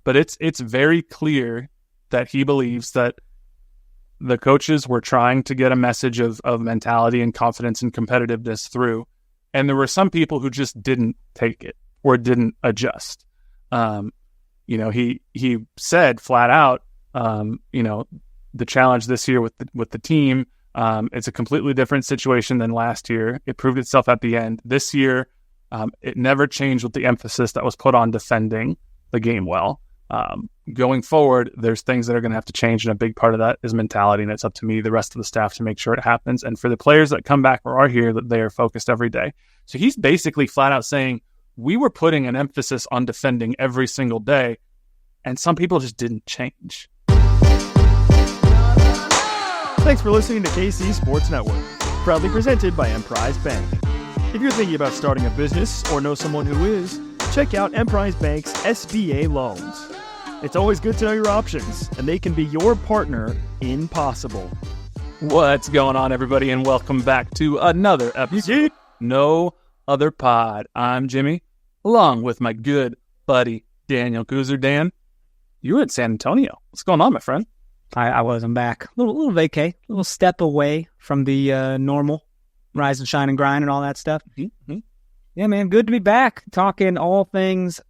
but it's very clear that he believes that the coaches were trying to get a message of mentality and confidence and competitiveness through. And there were some people who just didn't take it or didn't adjust. He said flat out, the challenge this year with the team, it's a completely different situation than last year. It proved itself at the end. This year, it never changed with the emphasis that was put on defending the game well. Going forward, there's things that are going to have to change, and a big part of that is mentality, and it's up to me, the rest of the staff, to make sure it happens. And for the players that come back or are here, that they are focused every day. So he's basically flat out saying, we were putting an emphasis on defending every single day, and some people just didn't change. Thanks for listening to KC Sports Network, proudly presented by Emprise Bank. If you're thinking about starting a business or know someone who is, check out Emprise Bank's SBA loans. It's always good to know your options, and they can be your partner in possible. What's going on, everybody, and welcome back to another episode. No Other Pod. I'm Jimmy, along with my good buddy Daniel Kooser. Dan, you were at San Antonio. What's going on, my friend? I wasn't back. A little vacay, a little step away from the normal rise and shine and grind and all that stuff. Mm-hmm. Yeah, man, good to be back talking all things.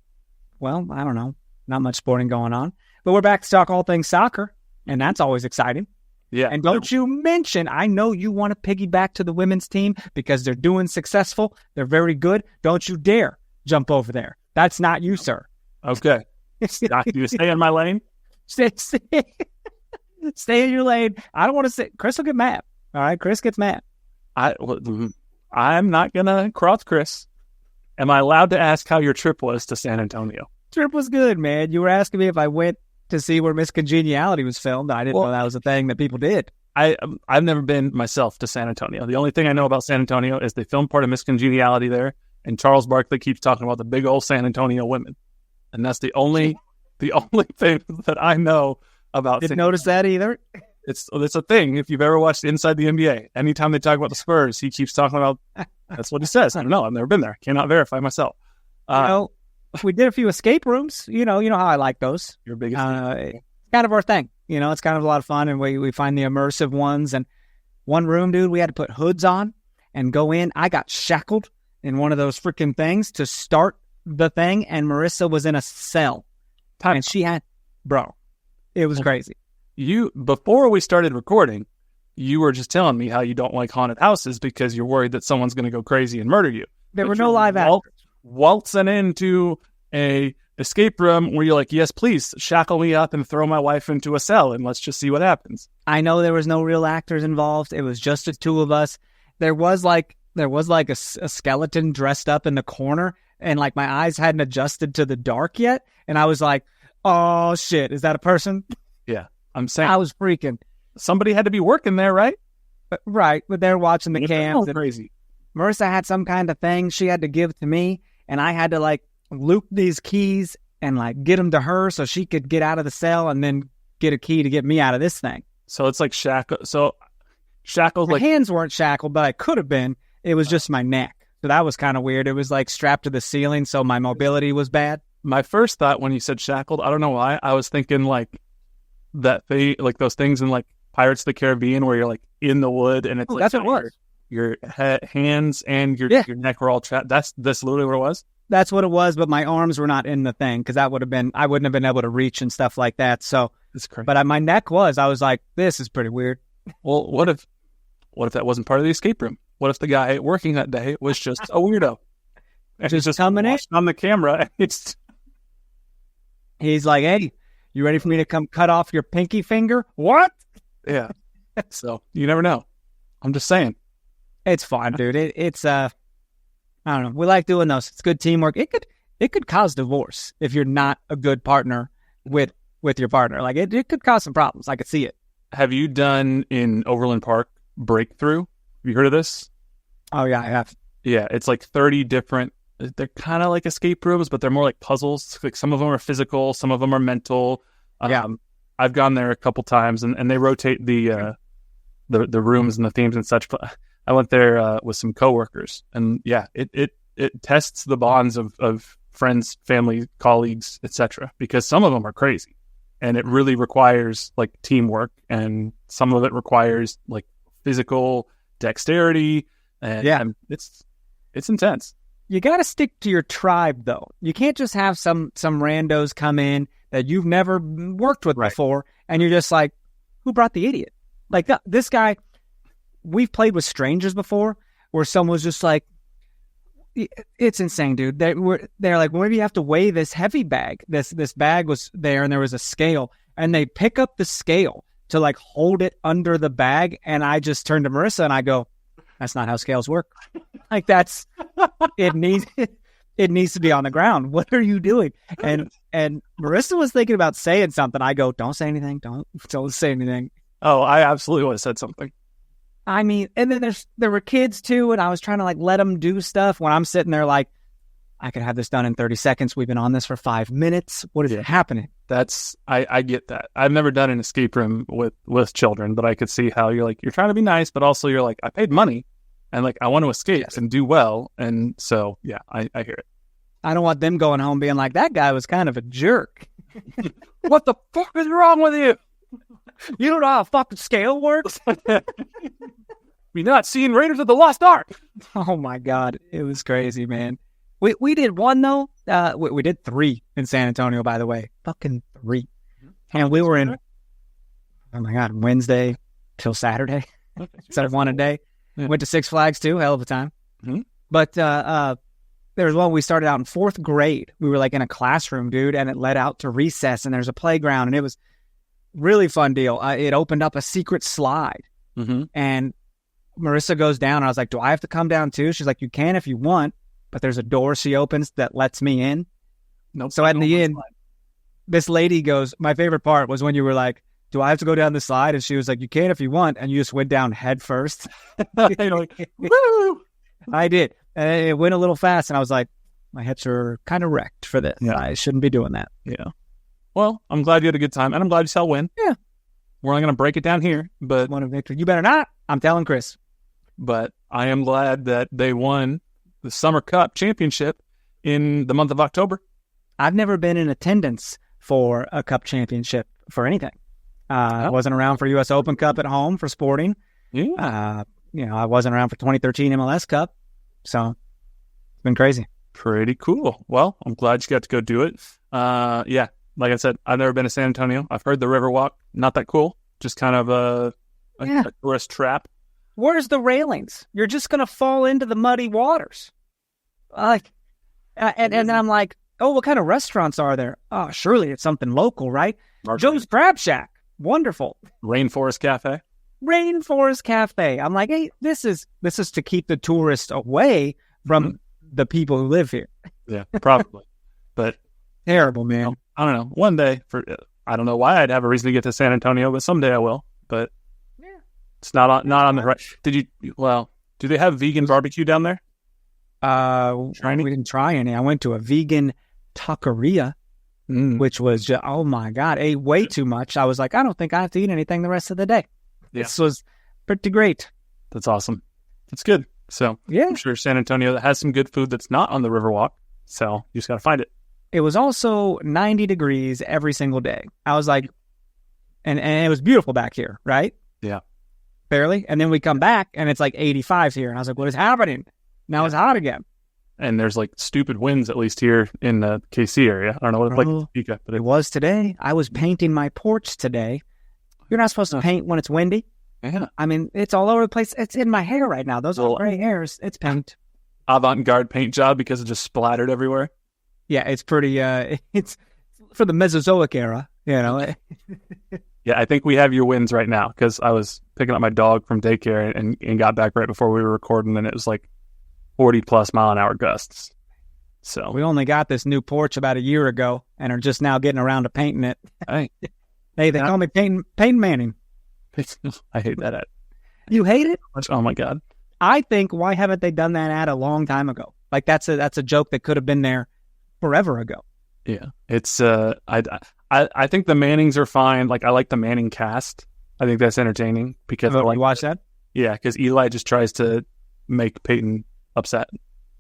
Well, I don't know, not much sporting going on, but we're back to talk all things soccer, and that's always exciting. Yeah. And don't you mention, I know you want to piggyback to the women's team because they're doing successful. They're very good. Don't you dare jump over there. That's not you, sir. Okay. You stay in my lane? Stay in your lane. I don't want to say. Chris will get mad. All right, Chris gets mad. I'm not going to cross Chris. Am I allowed to ask how your trip was to San Antonio? Trip was good, man. You were asking me if I went to see where Miss Congeniality was filmed. I didn't know that was a thing that people did. I've never been myself to San Antonio. The only thing I know about San Antonio is they filmed part of Miss Congeniality there, and Charles Barkley keeps talking about the big old San Antonio women. And that's the only thing that I know about. Didn't notice that either. It's a thing. If you've ever watched Inside the NBA, anytime they talk about the Spurs, he keeps talking about. That's what he says. I don't know. I've never been there. Cannot verify myself. We did a few escape rooms. You know how I like those. Your biggest. It's kind of our thing. It's kind of a lot of fun, and we find the immersive ones. And one room, dude, we had to put hoods on and go in. I got shackled in one of those freaking things to start the thing, and Marissa was in a cell, and she had, it was crazy. Before we started recording, you were just telling me how you don't like haunted houses because you're worried that someone's going to go crazy and murder you. There were no live actors. Waltzing into a escape room where you're like, yes, please shackle me up and throw my wife into a cell and let's just see what happens. I know there was no real actors involved. It was just the two of us. There was like a skeleton dressed up in the corner, and like my eyes hadn't adjusted to the dark yet. And I was like, oh shit, is that a person? Yeah. I'm saying I was freaking. Somebody had to be working there, right? Right. But they're watching the cams. Crazy. Marissa had some kind of thing she had to give to me, and I had to like loop these keys and like get them to her so she could get out of the cell and then get a key to get me out of this thing. So it's like shackled. My hands weren't shackled, but I could have been. It was just my neck. So that was kind of weird. It was like strapped to the ceiling, so my mobility was bad. My first thought when you said shackled, I don't know why, I was thinking like that thing, like those things in like Pirates of the Caribbean where you're like in the wood and it's like that's what it was. Your hands and your neck were all trapped. That's literally what it was. That's what it was, but my arms were not in the thing because I wouldn't have been able to reach and stuff like that. So, it's crazy. But my neck was. I was like, this is pretty weird. Well, what if that wasn't part of the escape room? What if the guy working that day was just a weirdo? And he's just coming in on the camera. He's like, hey, you ready for me to come cut off your pinky finger? What? Yeah. So you never know. I'm just saying. It's fun, dude. It's I don't know. We like doing those. It's good teamwork. It could cause divorce if you're not a good partner with your partner. Like it could cause some problems. I could see it. Have you done in Overland Park Breakthrough? Have you heard of this? Oh yeah, I have. Yeah, it's like 30 different. They're kind of like escape rooms, but they're more like puzzles. Like some of them are physical, some of them are mental. I've gone there a couple times, and they rotate the rooms and the themes and such. But I went there with some coworkers, and yeah, it tests the bonds of friends, family, colleagues, etc. Because some of them are crazy, and it really requires like teamwork, and some of it requires like physical dexterity, and it's intense. You got to stick to your tribe, though. You can't just have some randos come in that you've never worked with before, and you're just like, who brought the idiot? Like this guy, we've played with strangers before, where someone was just like, it's insane, dude. They're like, well, maybe you have to weigh this heavy bag. This bag was there, and there was a scale, and they pick up the scale to like hold it under the bag, and I just turn to Marissa and I go, that's not how scales work. Like it needs to be on the ground. What are you doing? And Marissa was thinking about saying something. I go, don't say anything. Don't say anything. Oh, I absolutely would have said something. I mean, and then there were kids too, and I was trying to like let them do stuff when I'm sitting there like, I could have this done in 30 seconds. We've been on this for 5 minutes. What is happening? I get that. I've never done an escape room with children, but I could see how you're trying to be nice, but also you're like, I paid money and like, I want to escape and do well. And so, yeah, I hear it. I don't want them going home being like, that guy was kind of a jerk. What the fuck is wrong with you? You don't know how a fucking scale works? You're not seeing Raiders of the Lost Ark. Oh my God. It was crazy, man. We did one though. We did 3 in San Antonio, by the way. Fucking 3. And we were in, oh my God, Wednesday till Saturday. Instead of 1 a day. Yeah. Went to Six Flags too. Hell of a time. Mm-hmm. But there was one, we started out in 4th grade. We were like in a classroom, dude, and it led out to recess, and there's a playground, and it was really fun deal. It opened up a secret slide. Mm-hmm. And Marissa goes down, and I was like, do I have to come down too? She's like, you can if you want. But there's a door she opens that lets me in. Nope. So at the end, this lady goes, my favorite part was when you were like, do I have to go down the slide? And she was like, you can if you want. And you just went down head first. Like, woo! I did. And it went a little fast. And I was like, my hips are kind of wrecked for this. Yeah. I shouldn't be doing that. Yeah. Well, I'm glad you had a good time. And I'm glad you saw a win. Yeah. We're not going to break it down here. But won a victory. You better not. I'm telling Chris. But I am glad that they won the Summer Cup championship in the month of October. I've never been in attendance for a cup championship for anything. I wasn't around for U.S. Open Cup at home for sporting. Yeah. I wasn't around for 2013 MLS Cup. So it's been crazy. Pretty cool. Well, I'm glad you got to go do it. Yeah, like I said, I've never been to San Antonio. I've heard the Riverwalk, not that cool. Just kind of a tourist trap. Where's the railings? You're just going to fall into the muddy waters. And I'm like, oh, what kind of restaurants are there? Oh, surely it's something local, right? Joe's Crab Shack. Wonderful. Rainforest Cafe. Rainforest Cafe. I'm like, hey, this is to keep the tourists away from the people who live here. Yeah, probably. But terrible, man. I don't know. One day, I don't know why I'd have a reason to get to San Antonio, but someday I will. But it's not on the right. Do they have vegan barbecue down there? We didn't try any. I went to a vegan taqueria, which was just, oh my God, ate way too much. I was like, I don't think I have to eat anything the rest of the day. Yeah. This was pretty great. That's awesome. That's good. So yeah, I'm sure San Antonio has some good food that's not on the Riverwalk. So you just got to find it. It was also 90 degrees every single day. I was like, and it was beautiful back here, right? Yeah. Barely. And then we come back and it's like 85 here. And I was like, what is happening? Now it's hot again. And there's like stupid winds, at least here in the KC area. I don't know what it's like in Topeka, but it was today. I was painting my porch today. You're not supposed to paint when it's windy. Yeah. I mean, it's all over the place. It's in my hair right now. Those are gray hairs. It's paint. Avant-garde paint job because it just splattered everywhere. Yeah, it's pretty, it's for the Mesozoic era, you know. Yeah, I think we have your wins right now because I was picking up my dog from daycare and got back right before we were recording, and it was like 40+ mile-an-hour gusts. So we only got this new porch about a year ago and are just now getting around to painting it. Hey, they call me Paint Manning. I hate that ad. You hate it? Oh my God. I think, why haven't they done that ad a long time ago? Like that's a joke that could have been there forever ago. Yeah, it's I think the Mannings are fine. Like I like the Manning cast. I think that's entertaining because you watch that. Yeah, because Eli just tries to make Peyton upset.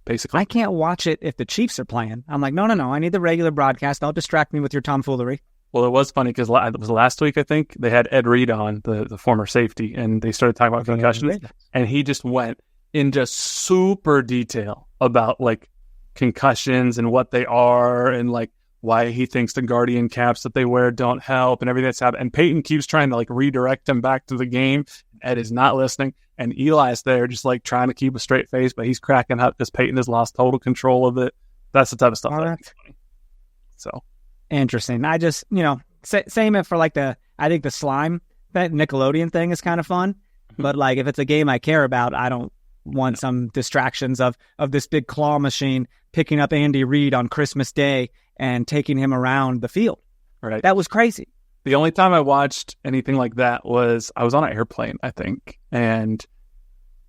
basically. I can't watch it if the Chiefs are playing. I'm like, no. I need the regular broadcast. Don't distract me with your tomfoolery. Well, it was funny because it was last week, I think, they had Ed Reed on, the former safety, and they started talking about concussions, and he just went in just super detail about, like, concussions and what they are and, like, why he thinks the Guardian caps that they wear don't help and everything that's happened. And Peyton keeps trying to, like, redirect him back to the game. Ed is not listening. And Eli's there just, like, trying to keep a straight face, but he's cracking up because Peyton has lost total control of it. That's the type of stuff. So interesting. I just, same for like I think the slime, that Nickelodeon thing is kind of fun. But like if it's a game I care about, I don't want some distractions of this big claw machine picking up Andy Reid on Christmas Day and taking him around the field. Right. That was crazy. The only time I watched anything like that was I was on an airplane, I think, and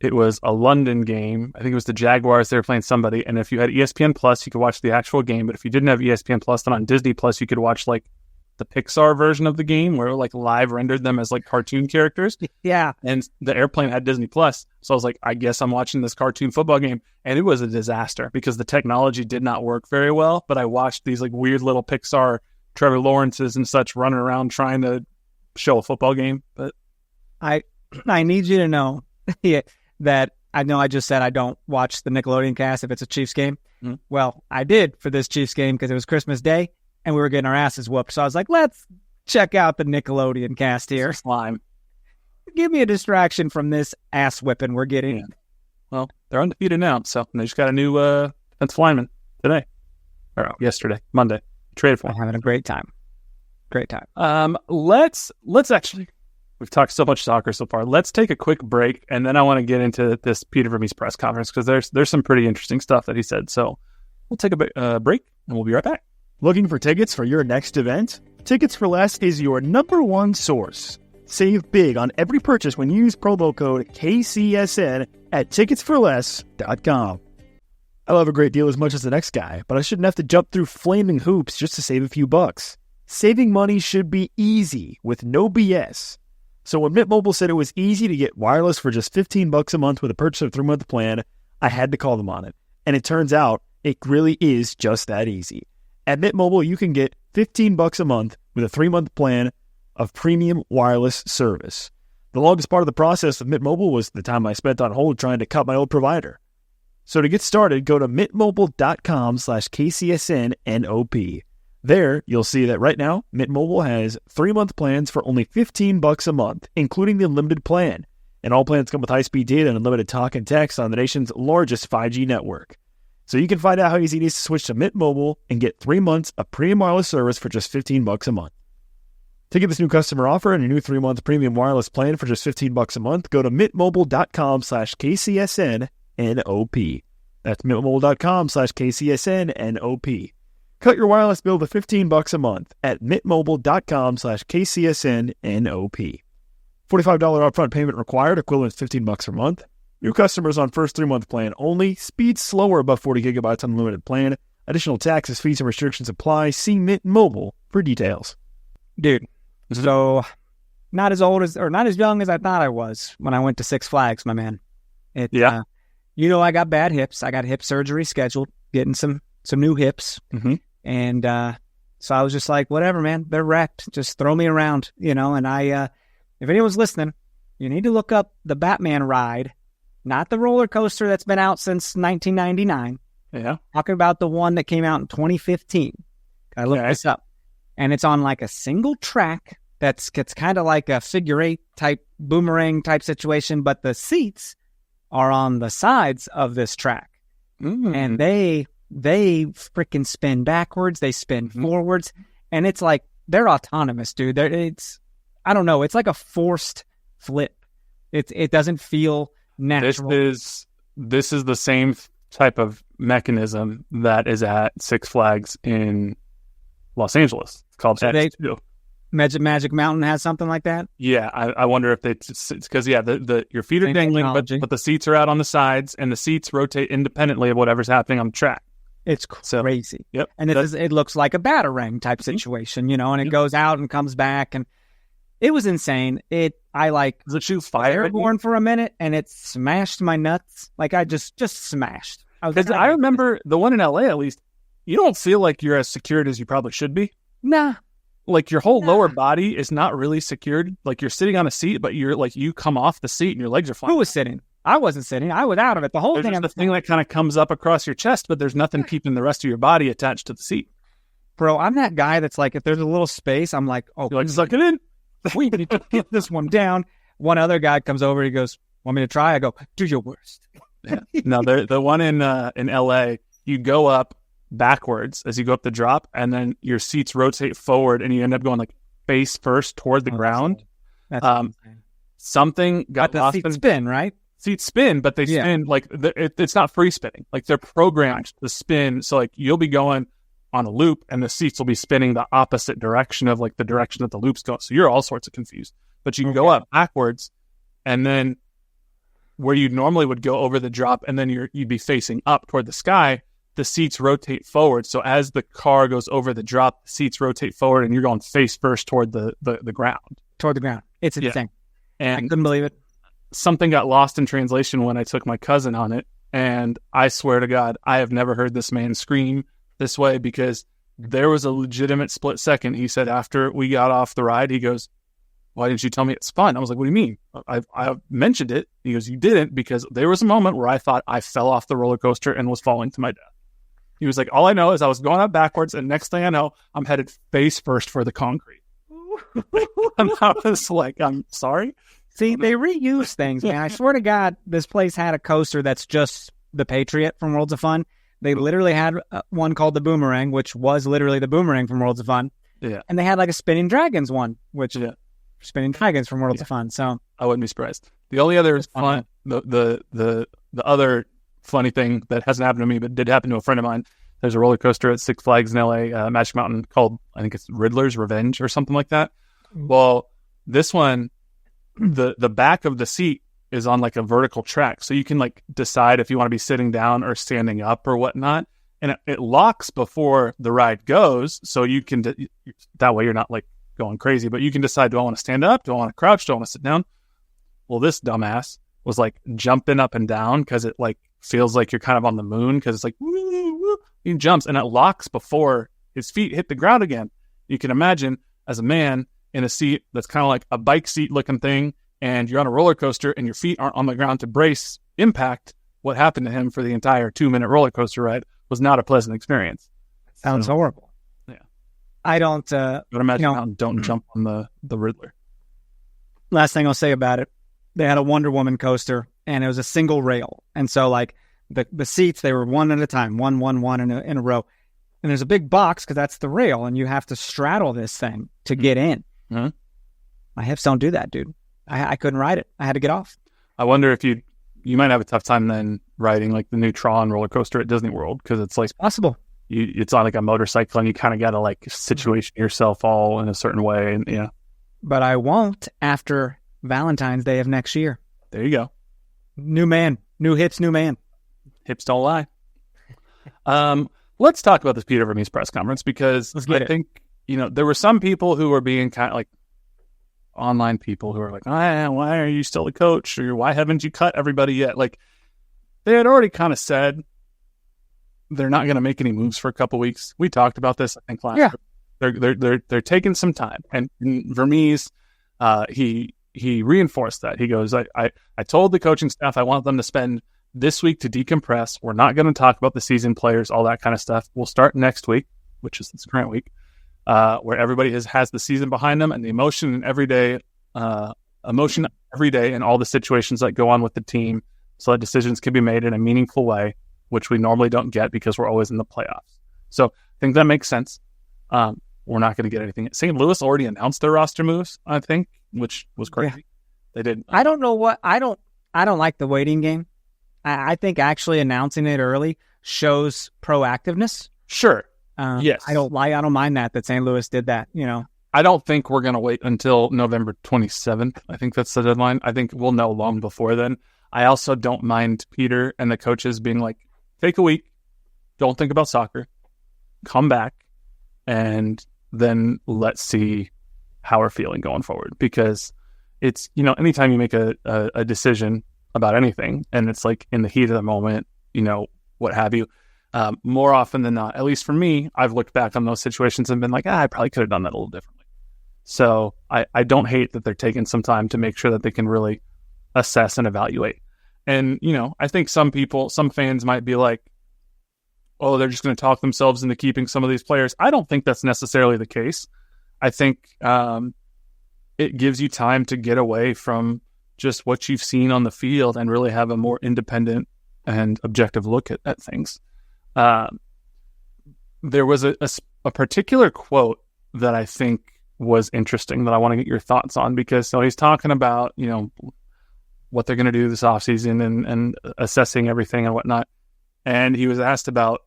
it was a London game. I think it was the Jaguars. They were playing somebody. And if you had ESPN Plus, you could watch the actual game. But if you didn't have ESPN Plus, then on Disney Plus, you could watch like the Pixar version of the game where it like live rendered them as like cartoon characters. Yeah. And the airplane had Disney Plus. So I was like, I guess I'm watching this cartoon football game. And it was a disaster because the technology did not work very well. But I watched these like weird little Pixar Trevor Lawrences and such running around trying to show a football game. But I need you to know that I know I just said I don't watch the Nickelodeon cast if it's a Chiefs game. Mm-hmm. Well, I did for this Chiefs game because it was Christmas Day and we were getting our asses whooped. So I was like, let's check out the Nickelodeon cast here. Slime. Give me a distraction from this ass whipping we're getting. Yeah. Well, they're undefeated now, so they just got a new defensive lineman today. Or yesterday, Monday. Traded for him. I'm having a great time. Great time. Let's actually, we've talked so much soccer so far. Let's take a quick break, and then I want to get into this Peter Vermes press conference because there's some pretty interesting stuff that he said. So we'll take a break, and we'll be right back. Looking for tickets for your next event? Tickets for Less is your number one source. Save big on every purchase when you use promo code KCSN at ticketsforless.com. I love a great deal as much as the next guy, but I shouldn't have to jump through flaming hoops just to save a few bucks. Saving money should be easy with no BS. So when Mint Mobile said it was easy to get wireless for just $15 a month with a purchase of a 3-month plan, I had to call them on it. And it turns out it really is just that easy. At Mint Mobile, you can get $15 a month with a 3-month plan of premium wireless service. The longest part of the process of Mint Mobile was the time I spent on hold trying to cut my old provider. So to get started, go to mintmobile.com/KCSNNOP. There, you'll see that right now, Mint Mobile has 3-month plans for only $15 a month, including the unlimited plan. And all plans come with high-speed data and unlimited talk and text on the nation's largest 5G network. So you can find out how easy it is to switch to Mint Mobile and get 3 months of premium wireless service for just $15 a month. To get this new customer offer and a new 3-month premium wireless plan for just $15 a month, go to mintmobile.com/KCSNNOP. That's mintmobile.com/KCSNNOP. Cut your wireless bill to $15 a month at mintmobile.com/KCSNNOP. $45 upfront payment required, equivalent to $15 per month. New customers on first 3-month plan only. Speed slower above 40 gigabytes unlimited plan. Additional taxes, fees, and restrictions apply. See Mint Mobile for details. Dude, so not as young as I thought I was when I went to Six Flags, my man. Yeah. I got bad hips. I got hip surgery scheduled, getting some new hips. Mm-hmm. And so I was just like, whatever, man, they're wrecked. Just throw me around, and I, if anyone's listening, you need to look up the Batman ride, not the roller coaster that's been out since 1999. Yeah. Talking about the one that came out in 2015. I looked this up. And it's on like a single track it's kind of like a figure eight type boomerang type situation, but the seats are on the sides of this track. Mm. And they freaking spin backwards, they spin forwards, and it's like they're autonomous, dude. I don't know, it's like a forced flip. It doesn't feel natural. This is the same type of mechanism that is at Six Flags in Los Angeles. It's called X2. Magic Mountain has something like that? Yeah, I wonder if it's because, your feet are dangling, but the seats are out on the sides, and the seats rotate independently of whatever's happening on the track. It's crazy. Yep. And it looks like a batarang type situation, and it goes out and comes back, and it was insane. Does it shoot fire? Airborne for a minute, and it smashed my nuts. Like I just smashed. Because I remember the one in LA, at least, you don't feel like you're as secured as you probably should be. Nah. Like your whole lower body is not really secured. Like you're sitting on a seat, but you're like, you come off the seat and your legs are flying. Who was sitting? I wasn't sitting. I was out of it. The whole thing. There's the thing that kind of comes up across your chest, but there's nothing keeping the rest of your body attached to the seat. Bro, I'm that guy that's like, if there's a little space, I'm like, oh, You're like, suck it in. We need to get this one down. One other guy comes over. He goes, want me to try? I go, do your worst. Yeah. No, the one in LA, you go up backwards as you go up the drop, and then your seats rotate forward, and you end up going like face first toward the ground. That's something got the lost seat in spin, right? Seats spin, but they spin like it's not free spinning. Like they're programmed to spin. So like you'll be going on a loop, and the seats will be spinning the opposite direction of like the direction that the loop's going. So you're all sorts of confused. But you can go up backwards, and then where you normally would go over the drop, and then you'd be facing up toward the sky. The seats rotate forward. So as the car goes over the drop, the seats rotate forward, and you're going face first toward the ground. Toward the ground. It's insane. And I couldn't believe it. Something got lost in translation when I took my cousin on it. And I swear to God, I have never heard this man scream this way, because there was a legitimate split second. He said after we got off the ride, he goes, why didn't you tell me it's fun? I was like, what do you mean? I mentioned it. He goes, you didn't, because there was a moment where I thought I fell off the roller coaster and was falling to my death. He was like, all I know is I was going up backwards, and next thing I know, I'm headed face first for the concrete. And I was like, I'm sorry. See, they reuse things, man. I swear to God, this place had a coaster that's just the Patriot from Worlds of Fun. They literally had one called the Boomerang, which was literally the Boomerang from Worlds of Fun. Yeah. And they had like a Spinning Dragons one, which Spinning Dragons from Worlds of Fun. So I wouldn't be surprised. The only other fun, the other funny thing that hasn't happened to me, but did happen to a friend of mine. There's a roller coaster at Six Flags in LA, Magic Mountain, called, I think it's Riddler's Revenge or something like that. Well, this one, the back of the seat is on like a vertical track. So you can like decide if you want to be sitting down or standing up or whatnot. And it locks before the ride goes. So you can, that way you're not like going crazy, but you can decide, do I want to stand up? Do I want to crouch? Do I want to sit down? Well, this dumbass was like jumping up and down because it like feels like you're kind of on the moon, because it's like, woo, woo. He jumps and it locks before his feet hit the ground again. You can imagine as a man in a seat that's kind of like a bike seat looking thing, and you're on a roller coaster and your feet aren't on the ground to brace impact. What happened to him for the entire 2-minute roller coaster ride was not a pleasant experience. Sounds horrible. Yeah. I don't, go to Magic Mountain, don't jump on the Riddler. Last thing I'll say about it, they had a Wonder Woman coaster, and it was a single rail. And so like the seats, they were one at a time, one in a row. And there's a big box because that's the rail, and you have to straddle this thing to get in. Mm-hmm. My hips don't do that, dude. I couldn't ride it. I had to get off. I wonder if you might have a tough time then riding like the new Tron roller coaster at Disney World, because it's like it's possible. It's on like a motorcycle, and you kind of got to like situation yourself all in a certain way, and yeah. But I won't after Valentine's Day of next year. There you go. New man, new hips, new man. Hips don't lie. Let's talk about this Peter Vermes press conference, because I think there were some people who were being kind of like online people who are like, why are you still the coach, or why haven't you cut everybody yet? Like, they had already kind of said they're not going to make any moves for a couple weeks. We talked about this, I think, last week. They're taking some time, and Vermes, he reinforced that. He goes, I told the coaching staff I want them to spend this week to decompress. We're not going to talk about the season players, all that kind of stuff. We'll start next week, which is this current week, where everybody has the season behind them, and the emotion every day and all the situations that go on with the team, so that decisions can be made in a meaningful way, which we normally don't get because we're always in the playoffs. So I think that makes sense. We're not going to get anything. St. Louis already announced their roster moves, I think, which was crazy. Yeah. They did. I don't know what I don't like the waiting game. I think actually announcing it early shows proactiveness. Sure. Yes. I don't mind that St. Louis did that, I don't think we're going to wait until November 27th. I think that's the deadline. I think we'll know long before then. I also don't mind Peter and the coaches being like, take a week, don't think about soccer, come back, and then let's see how we're feeling going forward. Because it's, anytime you make a decision about anything, and it's like in the heat of the moment, what have you. More often than not, at least for me, I've looked back on those situations and been like, I probably could have done that a little differently. So I don't hate that they're taking some time to make sure that they can really assess and evaluate. And, I think some fans might be like, oh, they're just going to talk themselves into keeping some of these players. I don't think that's necessarily the case. I think it gives you time to get away from just what you've seen on the field and really have a more independent and objective look at things. There was a particular quote that I think was interesting that I want to get your thoughts on, because he's talking about, what they're going to do this offseason and assessing everything and whatnot. And he was asked about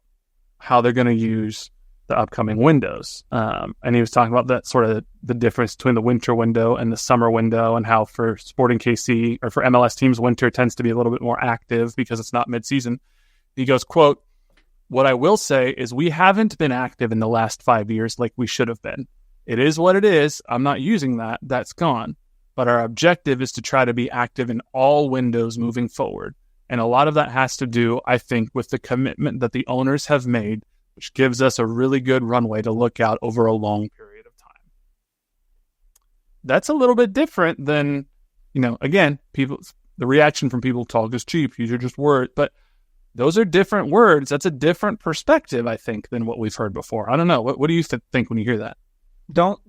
how they're going to use the upcoming windows. And he was talking about that sort of the difference between the winter window and the summer window, and how for Sporting KC or for MLS teams, winter tends to be a little bit more active because it's not midseason. He goes, quote, "What I will say is we haven't been active in the last 5 years like we should have been. It is what it is. I'm not using that. That's gone. But our objective is to try to be active in all windows moving forward. And a lot of that has to do, I think, with the commitment that the owners have made, which gives us a really good runway to look out over a long period of time." That's a little bit different than, again, the reaction from people, talk is cheap, these are just words. But those are different words. That's a different perspective, I think, than what we've heard before. I don't know. What do you think when you hear that? Don't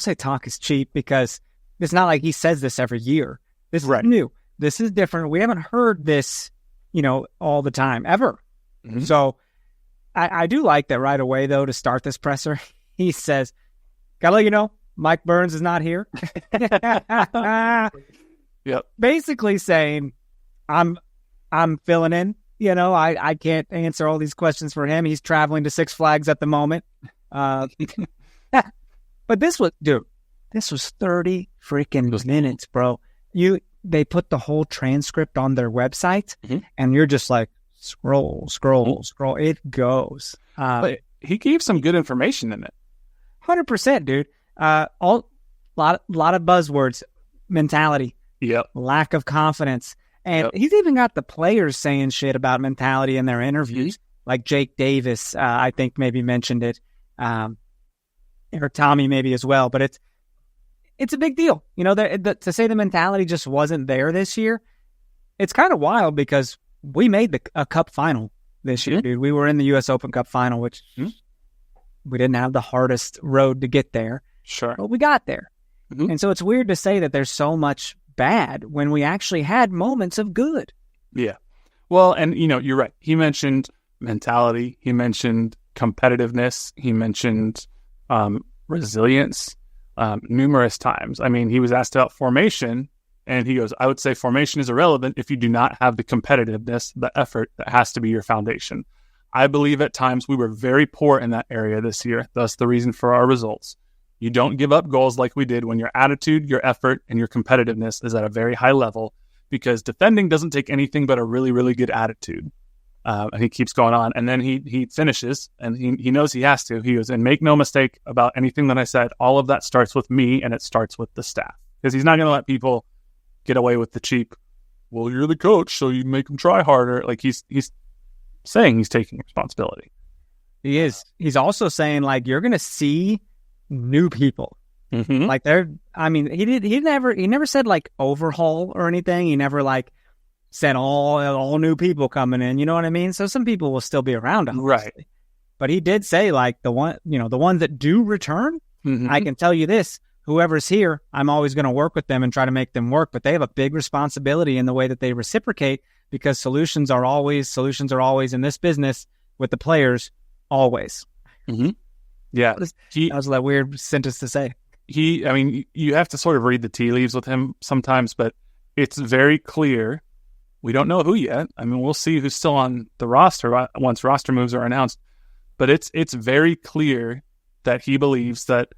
say talk is cheap, because it's not like he says this every year. This is new. This is different. We haven't heard this, all the time, ever. Mm-hmm. So I do like that right away, though, to start this presser. He says, "Gotta let you know, Mike Burns is not here." Yep. Basically saying, I'm filling in. I can't answer all these questions for him. He's traveling to Six Flags at the moment. But this was 30 freaking minutes, bro. They put the whole transcript on their website, mm-hmm. and you're just like, scroll. It goes. But he gave some good information in it. 100%, dude. Lot of buzzwords. Mentality. Yep. Lack of confidence. And he's even got the players saying shit about mentality in their interviews. Mm-hmm. Like Jake Davis, I think maybe mentioned it. Or Tommy maybe as well. But it's a big deal. To say the mentality just wasn't there this year, it's kind of wild, because we made a cup final this year, dude. We were in the U.S. Open Cup final, which we didn't have the hardest road to get there. Sure. But we got there. Mm-hmm. And so it's weird to say that there's so much bad when we actually had moments of good. Yeah. Well, and, you're right. He mentioned mentality. He mentioned competitiveness. He mentioned resilience numerous times. I mean, he was asked about formation, and he goes, "I would say formation is irrelevant if you do not have the competitiveness, the effort that has to be your foundation. I believe at times we were very poor in that area this year, thus the reason for our results. You don't give up goals like we did when your attitude, your effort, and your competitiveness is at a very high level, because defending doesn't take anything but a really, really good attitude." And he keeps going on. And then he finishes, and he knows he has to. He goes, "And make no mistake about anything that I said, all of that starts with me, and it starts with the staff." Because he's not going to let people get away with the cheap, "Well, you're the coach, so you make them try harder." Like, he's saying he's taking responsibility. He is. He's also saying, like, you're going to see new people. Mm-hmm. Like, he never said, like, overhaul or anything. He never, like, said all new people coming in. You know what I mean? So some people will still be around, obviously. Right. But he did say, like, the ones that do return, mm-hmm. I can tell you this, whoever's here, I'm always going to work with them and try to make them work. But they have a big responsibility in the way that they reciprocate, because solutions are always in this business with the players, always. Mm-hmm. Yeah. That was that weird sentence to say. You have to sort of read the tea leaves with him sometimes, but it's very clear. We don't know who yet. We'll see who's still on the roster once roster moves are announced. But it's very clear that he believes that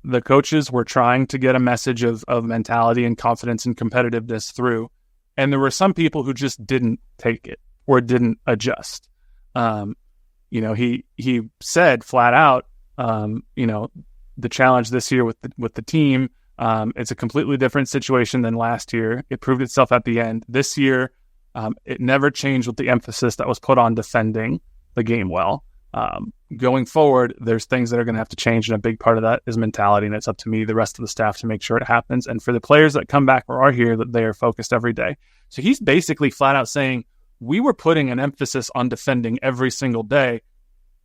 the coaches were trying to get a message of mentality and confidence and competitiveness through. And there were some people who just didn't take it or didn't adjust. He said flat out, the challenge this year with the team, it's a completely different situation than last year. It proved itself at the end. This year, It never changed with the emphasis that was put on defending the game well. Going forward, there's things that are going to have to change, and a big part of that is mentality, and it's up to me, the rest of the staff, to make sure it happens. And for the players that come back or are here, that they are focused every day. So he's basically flat out saying, we were putting an emphasis on defending every single day,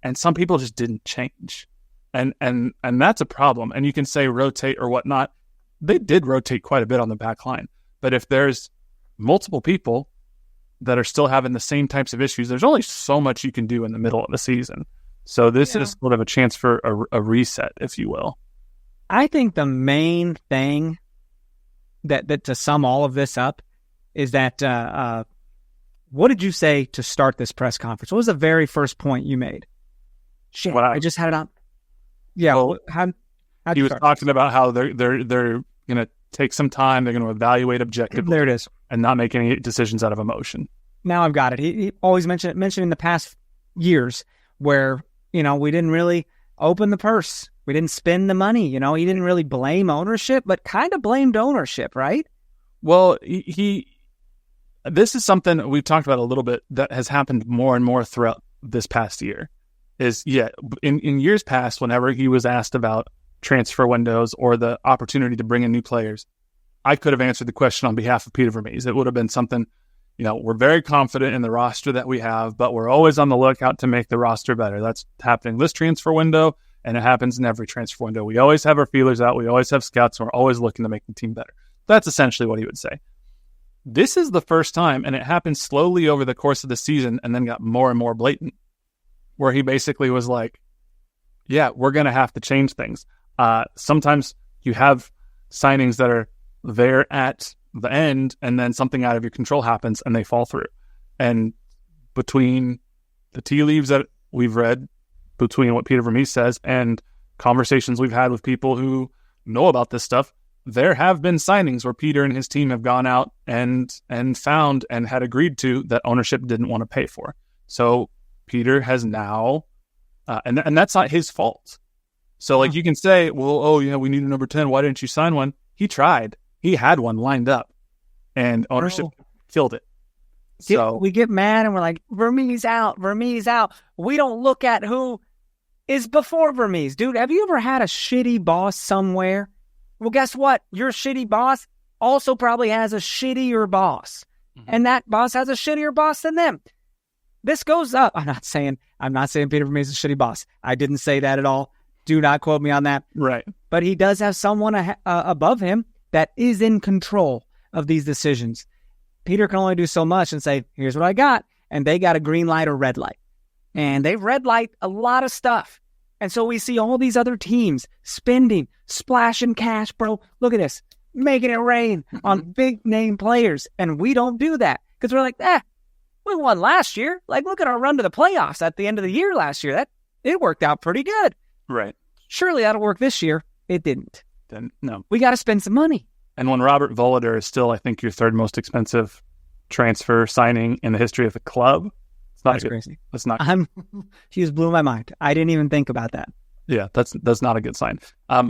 and some people just didn't change. And that's a problem. And you can say rotate or whatnot. They did rotate quite a bit on the back line. But if there's multiple people that are still having the same types of issues, there's only so much you can do in the middle of the season. So this is sort of a chance for a reset, if you will. I think the main thing that to sum all of this up is that what did you say to start this press conference? What was the very first point you made? Shit, I just had it on. Yeah, well, how'd he was talking about how they're going to take some time. They're going to evaluate objectively. There it is. And not make any decisions out of emotion. Now I've got it. He always mentioned in the past years where, we didn't really open the purse. We didn't spend the money. He didn't really blame ownership, but kind of blamed ownership, right? Well, this is something we've talked about a little bit that has happened more and more throughout this past year. In years past, whenever he was asked about transfer windows or the opportunity to bring in new players, I could have answered the question on behalf of Peter Vermes. It would have been something, we're very confident in the roster that we have, but we're always on the lookout to make the roster better. That's happening this transfer window, and it happens in every transfer window. We always have our feelers out. We always have scouts, and we're always looking to make the team better. That's essentially what he would say. This is the first time, and it happened slowly over the course of the season and then got more and more blatant, where he basically was like, yeah, we're going to have to change things. Sometimes you have signings that are there at the end, and then something out of your control happens and they fall through. And between the tea leaves that we've read, between what Peter Vermes says and conversations we've had with people who know about this stuff, there have been signings where Peter and his team have gone out and found and had agreed to that ownership didn't want to pay for. So Peter has now, and that's not his fault. So you can say, well, oh yeah, we need a number 10. Why didn't you sign one? He tried. He had one lined up, and ownership killed it. So we get mad and we're like, Vermes out. We don't look at who is before Vermes. Dude, have you ever had a shitty boss somewhere? Well, guess what? Your shitty boss also probably has a shittier boss. Mm-hmm. And that boss has a shittier boss than them. This goes up. I'm not saying Peter Vermes is a shitty boss. I didn't say that at all. Do not quote me on that. Right. But he does have someone above him that is in control of these decisions. Peter can only do so much and say, here's what I got. And they got a green light or red light. And they red light a lot of stuff. And so we see all these other teams spending, splashing cash, bro. Look at this. Making it rain on big name players. And we don't do that because we're like, we won last year. Like, look at our run to the playoffs at the end of the year last year. It worked out pretty good. Right. Surely that'll work this year. It didn't. Then no. We got to spend some money. And when Robert Volader is still, I think, your third most expensive transfer signing in the history of the club, it's not crazy. That's not. He just blew my mind. I didn't even think about that. Yeah, that's not a good sign.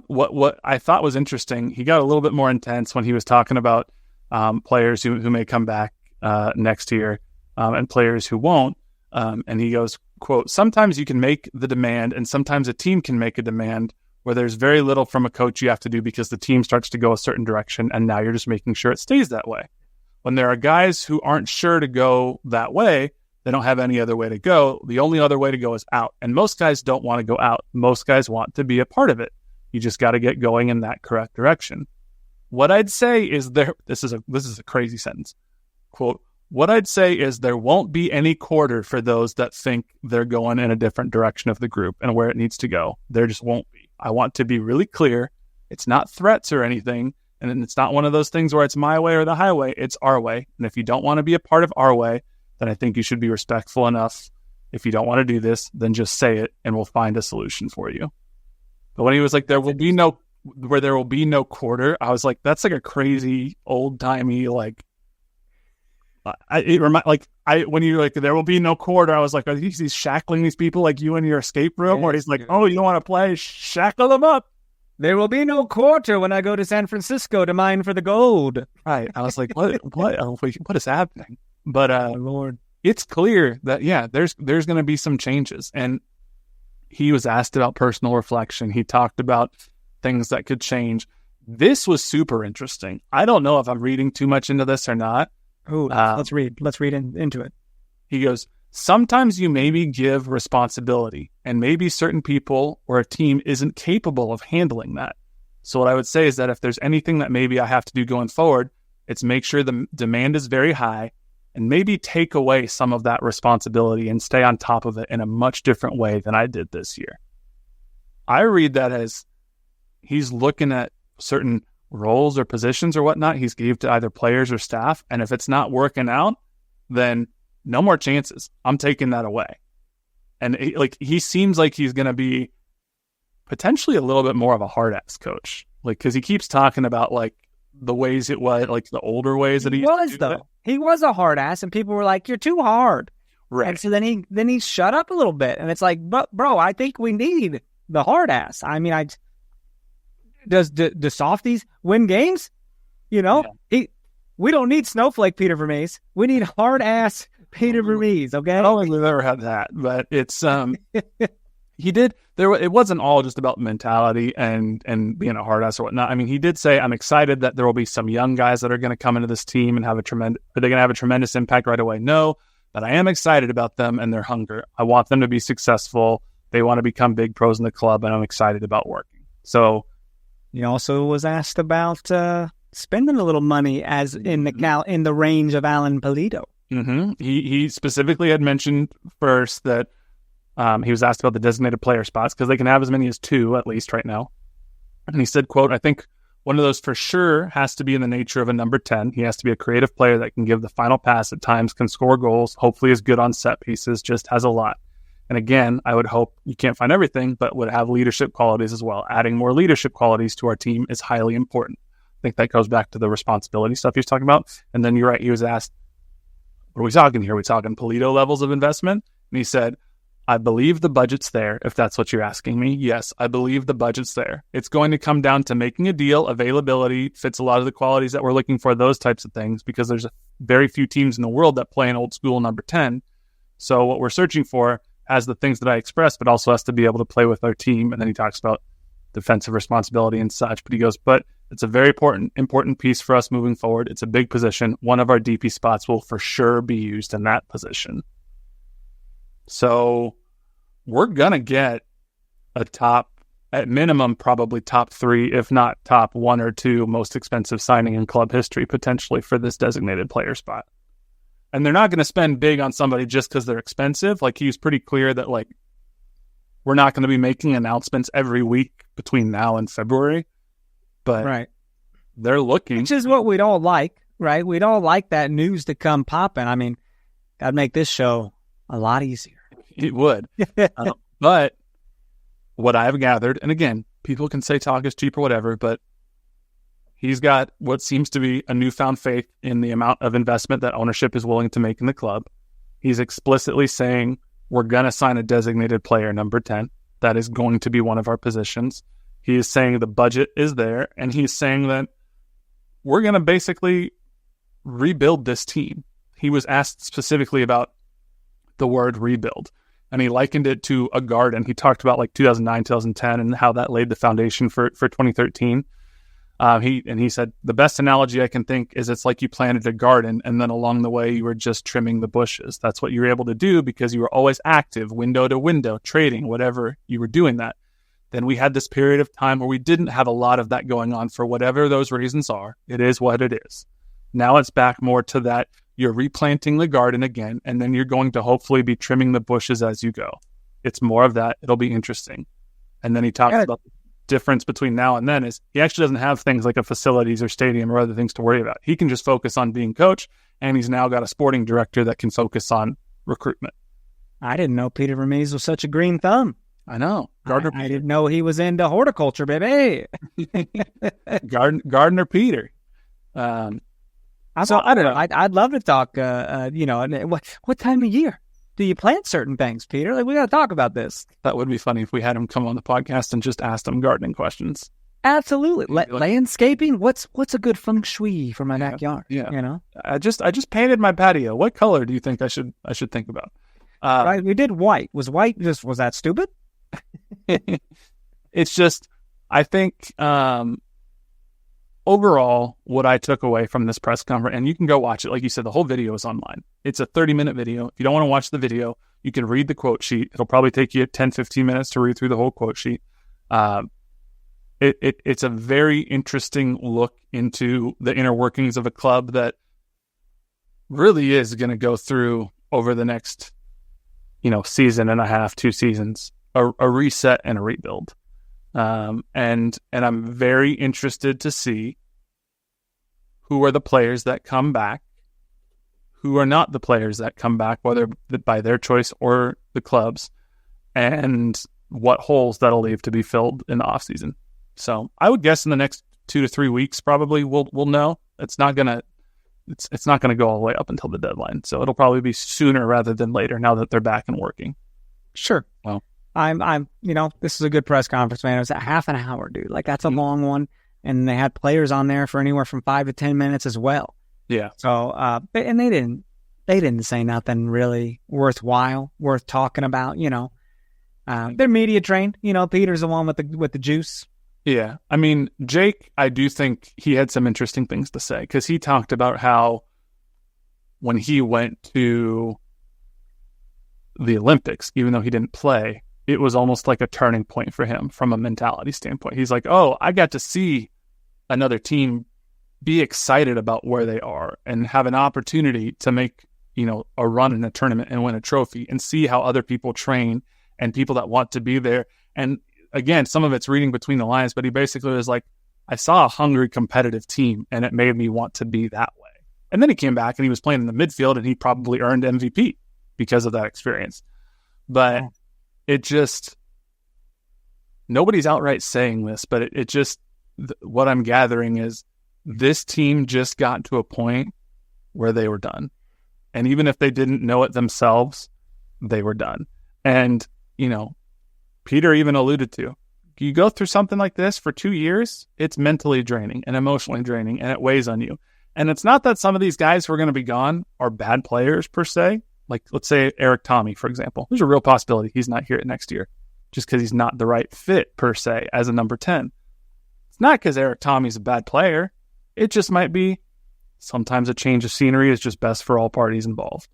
What I thought was interesting, he got a little bit more intense when he was talking about players who may come back next year and players who won't. And he goes, quote, sometimes you can make the demand and sometimes a team can make a demand where there's very little from a coach you have to do because the team starts to go a certain direction and now you're just making sure it stays that way. When there are guys who aren't sure to go that way, they don't have any other way to go. The only other way to go is out. And most guys don't want to go out. Most guys want to be a part of it. You just got to get going in that correct direction. What I'd say is this is a crazy sentence. Quote, what I'd say is there won't be any quarter for those that think they're going in a different direction of the group and where it needs to go. There just won't be. I want to be really clear. It's not threats or anything. And it's not one of those things where it's my way or the highway. It's our way. And if you don't want to be a part of our way, then I think you should be respectful enough. If you don't want to do this, then just say it and we'll find a solution for you. But when he was like, there will be no quarter, I was like, that's like a crazy old timey, like, when you're like, there will be no quarter, I was like, are he's shackling these people like you in your escape room? Or he's like, oh, you don't want to play? Shackle them up. There will be no quarter when I go to San Francisco to mine for the gold. Right. I was like, what is happening? But Lord, it's clear that, there's going to be some changes. And he was asked about personal reflection. He talked about things that could change. This was super interesting. I don't know if I'm reading too much into this or not. Oh, let's read. Let's read into it. He goes, sometimes you maybe give responsibility, and maybe certain people or a team isn't capable of handling that. So what I would say is that if there's anything that maybe I have to do going forward, it's make sure the demand is very high and maybe take away some of that responsibility and stay on top of it in a much different way than I did this year. I read that as he's looking at certain roles or positions or whatnot he's gave to either players or staff, and if it's not working out, then no more chances. I'm taking that away. And he seems like he's going to be potentially a little bit more of a hard-ass coach. Because he keeps talking about, the ways it was, the older ways that he was, though. He was a hard-ass, and people were like, you're too hard. Right. And so then he shut up a little bit. And it's like, bro, I think we need the hard-ass. I mean, does the softies win games? We don't need snowflake Peter Vermes. We need hard-ass Peter Vermes, okay? I don't think we've ever had that, but it's he did it wasn't all just about mentality and being a hard ass or whatnot. I mean, he did say, I'm excited that there will be some young guys that are going to come into this team and are they going to have a tremendous impact right away? No, but I am excited about them and their hunger. I want them to be successful. They want to become big pros in the club, and I'm excited about working. So he also was asked about spending a little money as in the range of Alan Pulido. Mm-hmm. He specifically had mentioned first that he was asked about the designated player spots because they can have as many as 2 at least right now. And he said, quote, I think one of those for sure has to be in the nature of a number 10. He has to be a creative player that can give the final pass at times, can score goals, hopefully is good on set pieces, just has a lot. And again, I would hope you can't find everything, but would have leadership qualities as well. Adding more leadership qualities to our team is highly important. I think that goes back to the responsibility stuff he was talking about. And then you're right, he was asked, what are we talking here? Are we talking Pulido levels of investment? And he said, I believe the budget's there, if that's what you're asking me. Yes, I believe the budget's there. It's going to come down to making a deal, availability, fits a lot of the qualities that we're looking for, those types of things, because there's very few teams in the world that play an old school number 10. So what we're searching for has the things that I expressed, but also has to be able to play with our team. And then he talks about defensive responsibility and such. But he goes, but it's a very important piece for us moving forward. It's a big position. One of our DP spots will for sure be used in that position. So we're going to get a top, at minimum, probably top 3, if not top 1 or 2 most expensive signing in club history, potentially for this designated player spot. And they're not going to spend big on somebody just because they're expensive. He was pretty clear that, we're not going to be making announcements every week between now and February. But right. They're looking. Which is what we'd all like, right? We'd all like that news to come popping. I mean, that'd make this show a lot easier. It would. But what I've gathered, and again, people can say talk is cheap or whatever, but he's got what seems to be a newfound faith in the amount of investment that ownership is willing to make in the club. He's explicitly saying, we're going to sign a designated player, number 10. That is going to be one of our positions. He is saying the budget is there, and he's saying that we're going to basically rebuild this team. He was asked specifically about the word rebuild, and he likened it to a garden. He talked about 2009, 2010, and how that laid the foundation for 2013. He said, the best analogy I can think is it's like you planted a garden, and then along the way you were just trimming the bushes. That's what you were able to do because you were always active, window to window, trading, whatever you were doing that. Then we had this period of time where we didn't have a lot of that going on for whatever those reasons are. It is what it is. Now it's back more to that. You're replanting the garden again, and then you're going to hopefully be trimming the bushes as you go. It's more of that. It'll be interesting. And then he talks about the difference between now and then is he actually doesn't have things like a facilities or stadium or other things to worry about. He can just focus on being coach, and he's now got a sporting director that can focus on recruitment. I didn't know Peter Vermes was such a green thumb. I know. I didn't know he was into horticulture, baby. Gardener Peter. I don't know. I'd love to talk, what time of year do you plant certain things, Peter? We got to talk about this. That would be funny if we had him come on the podcast and just asked him gardening questions. Absolutely. Landscaping. What's a good feng shui for my backyard? Yeah. You know, I just painted my patio. What color do you think I should think about? right. We did white. Was that stupid? It's just, I think, overall, what I took away from this press conference, and you can go watch it. Like you said, the whole video is online. It's a 30-minute video. If you don't want to watch the video, you can read the quote sheet. It'll probably take you 10, 15 minutes to read through the whole quote sheet. It's a very interesting look into the inner workings of a club that really is going to go through over the next, season and a half, 2 seasons, a reset and a rebuild. And I'm very interested to see who are the players that come back, who are not the players that come back, whether by their choice or the club's, and what holes that'll leave to be filled in the offseason. So I would guess in the next 2 to 3 weeks, probably we'll know. It's not gonna go all the way up until the deadline. So it'll probably be sooner rather than later now that they're back and working. Sure. Well, this is a good press conference, man. It was a half an hour, dude. Like, that's a long one. And they had players on there for anywhere from 5 to 10 minutes as well. Yeah. So, and they didn't say nothing really worthwhile, worth talking about, they're media trained. Peter's the one with the juice. Yeah. I mean, Jake, I do think he had some interesting things to say, because he talked about how when he went to the Olympics, even though he didn't play, it was almost like a turning point for him from a mentality standpoint. He's like, oh, I got to see another team be excited about where they are and have an opportunity to make, a run in a tournament and win a trophy, and see how other people train and people that want to be there. And again, some of it's reading between the lines, but he basically was like, I saw a hungry, competitive team, and it made me want to be that way. And then he came back and he was playing in the midfield, and he probably earned MVP because of that experience. But it just, nobody's outright saying this, but it just, what I'm gathering is this team just got to a point where they were done. And even if they didn't know it themselves, they were done. And, Peter even alluded to, you go through something like this for 2 years, it's mentally draining and emotionally draining, and it weighs on you. And it's not that some of these guys who are going to be gone are bad players per se. Like, let's say Eric Tommy, for example. There's a real possibility he's not here next year just because he's not the right fit per se as a number 10. It's not because Eric Tommy's a bad player. It just might be sometimes a change of scenery is just best for all parties involved.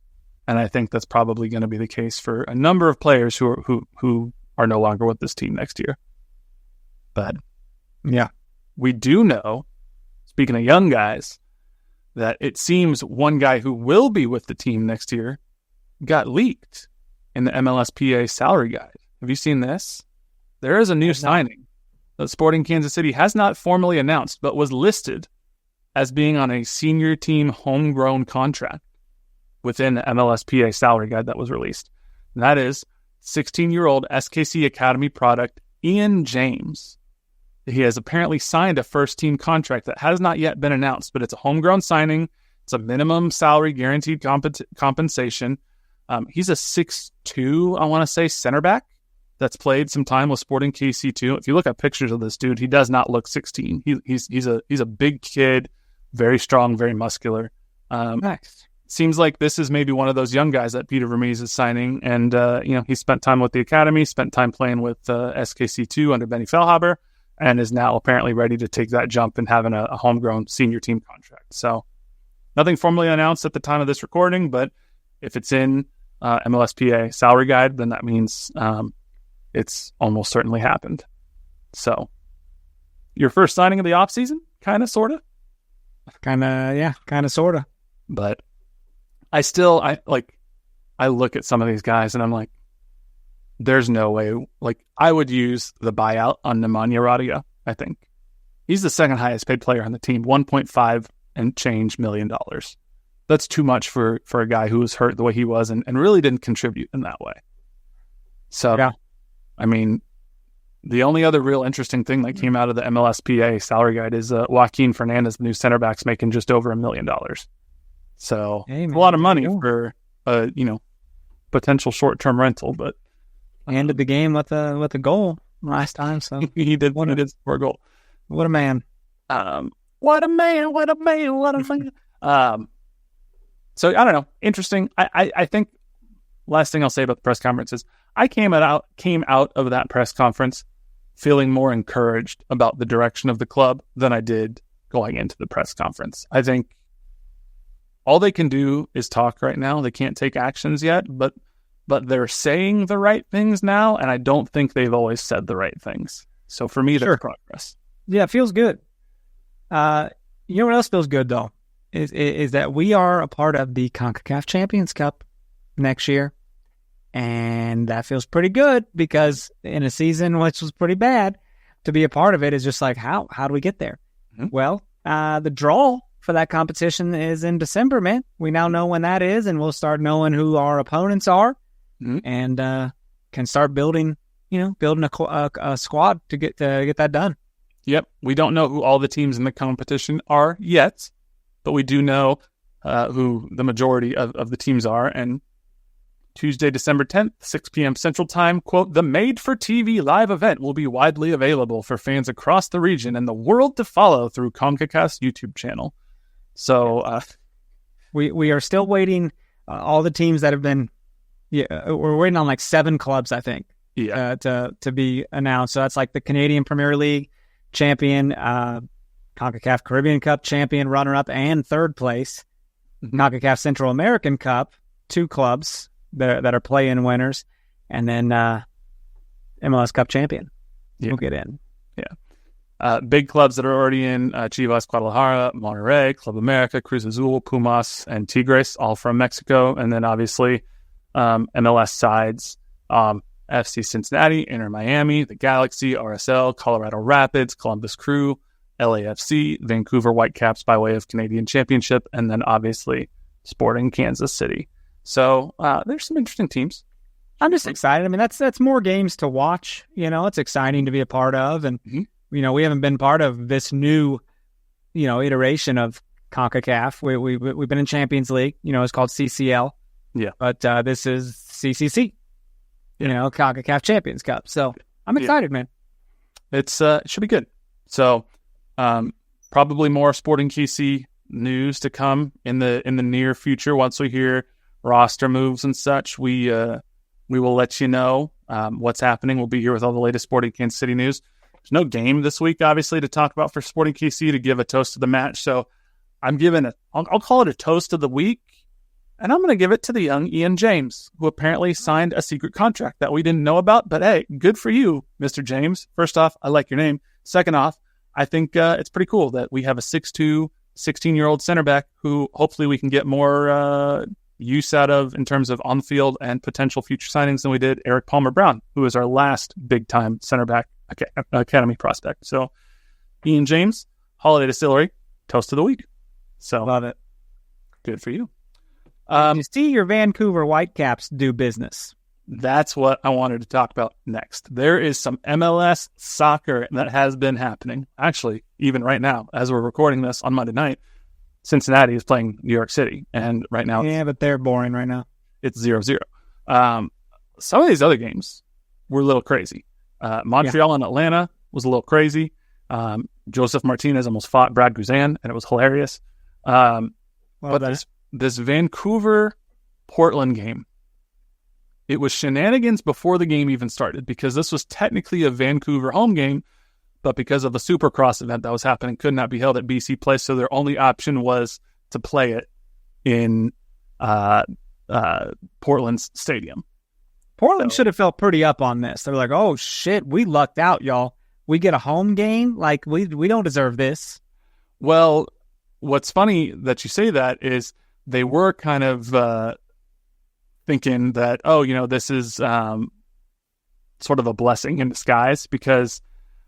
And I think that's probably going to be the case for a number of players who are no longer with this team next year. But yeah, we do know, speaking of young guys, that it seems one guy who will be with the team next year got leaked in the MLSPA salary guide. Have you seen this? There is a new signing that Sporting Kansas City has not formally announced, but was listed as being on a senior team homegrown contract within the MLSPA salary guide that was released. And that is 16-year-old SKC Academy product Ian James. He has apparently signed a first-team contract that has not yet been announced, but it's a homegrown signing. It's a minimum salary guaranteed compensation. He's a 6'2", I want to say, center back that's played some time with Sporting KC2. If you look at pictures of this dude, he does not look 16. He's a big kid, very strong, very muscular. Nice. Seems like this is maybe one of those young guys that Peter Vermes is signing. And, he spent time with the academy, spent time playing with SKC2 under Benny Feilhaber, and is now apparently ready to take that jump and having a homegrown senior team contract. So nothing formally announced at the time of this recording, but if it's in MLSPA salary guide, then that means it's almost certainly happened. So your first signing of the offseason, kind of, sort of? Kind of, sort of. But I look at some of these guys and I'm like, there's no way. Like, I would use the buyout on Nemanja Radia, I think. He's the second highest paid player on the team, $1.5 and change million. That's too much for a guy who was hurt the way he was and really didn't contribute in that way. So, yeah. I mean, the only other real interesting thing that came out of the MLSPA salary guide is Joaquin Fernandez, the new center back's making just over $1 million. So a lot of money for potential short-term rental, but he ended the game with a goal last time. So he did score a goal. What a man. What a man, what a man, what a man. So I don't know. Interesting. I think last thing I'll say about the press conference is I came out of that press conference feeling more encouraged about the direction of the club than I did going into the press conference. I think all they can do is talk right now. They can't take actions yet, but they're saying the right things now, and I don't think they've always said the right things. So for me, that's progress. Yeah, it feels good. You know what else feels good, though, is that we are a part of the CONCACAF Champions Cup next year. And that feels pretty good because in a season which was pretty bad, to be a part of it is just like, how do we get there? Mm-hmm. Well, the draw for that competition is in December, man. We now know when that is, and we'll start knowing who our opponents are, and can start building a squad to get that done. Yep. We don't know who all the teams in the competition are yet, but we do know who the majority of the teams are. And Tuesday, December 10th, 6 p.m. Central Time, quote, the made-for-TV live event will be widely available for fans across the region and the world to follow through CONCACAF's YouTube channel. So we are still waiting. All the teams that have been, we're waiting on like 7 clubs, I think, to be announced. So that's like the Canadian Premier League champion, CONCACAF Caribbean Cup champion, runner-up, and third place. CONCACAF Central American Cup, 2 clubs that are play-in winners, and then MLS Cup champion will get in. Yeah. Big clubs that are already in, Chivas Guadalajara, Monterrey, Club America, Cruz Azul, Pumas, and Tigres, all from Mexico. And then obviously MLS sides, FC Cincinnati, Inter Miami, the Galaxy, RSL, Colorado Rapids, Columbus Crew, LAFC, Vancouver Whitecaps by way of Canadian Championship, and then obviously Sporting Kansas City. So there's some interesting teams. I'm just excited. I mean, that's more games to watch. It's exciting to be a part of. And, we haven't been part of this new, iteration of CONCACAF. We've been in Champions League. It's called CCL. Yeah. But this is CCC, CONCACAF Champions Cup. So I'm excited, man. It should be good. So probably more Sporting KC news to come in the near future. Once we hear roster moves and such, we will let you know what's happening. We'll be here with all the latest Sporting Kansas City news. There's no game this week, obviously, to talk about for Sporting KC to give a toast to the match. So I'm giving I'll call it a toast of the week, and I'm going to give it to the young Ian James, who apparently signed a secret contract that we didn't know about. But hey, good for you, Mr. James. First off, I like your name. Second off, I think it's pretty cool that we have a 6'2", 16-year-old center back who hopefully we can get more use out of in terms of on-field and potential future signings than we did Eric Palmer-Brown, who is our last big-time center back academy prospect. So Ian James, Holiday Distillery, toast of the week. So love it. Good for you. You see your Vancouver Whitecaps do business. That's what I wanted to talk about next. There is some MLS soccer that has been happening. Actually, even right now, as we're recording this on Monday night, Cincinnati is playing New York City, and right now, but they're boring right now. It's 0-0. Some of these other games were a little crazy. Montreal and Atlanta was a little crazy. Joseph Martinez almost fought Brad Guzan, and it was hilarious. But this Vancouver Portland game, it was shenanigans before the game even started, because this was technically a Vancouver home game, but because of the Supercross event that was happening, could not be held at BC Place, so their only option was to play it in Portland's stadium. Portland should have felt pretty up on this. They're like, oh, shit, we lucked out, y'all. We get a home game? Like, we don't deserve this. Well, what's funny that you say that is they were kind of thinking that, this is sort of a blessing in disguise, because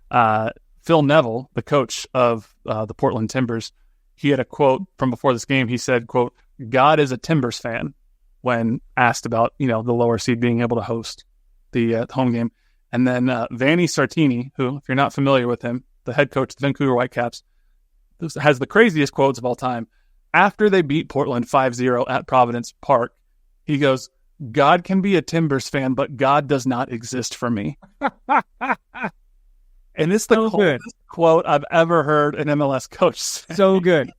Phil Neville, the coach of the Portland Timbers, he had a quote from before this game. He said, quote, God is a Timbers fan, when asked about, the lower seed being able to host the home game. And then Vanni Sartini, who, if you're not familiar with him, the head coach of the Vancouver Whitecaps, has the craziest quotes of all time. After they beat Portland 5-0 at Providence Park, he goes, God can be a Timbers fan, but God does not exist for me. And it's the coldest quote I've ever heard an MLS coach say. So good.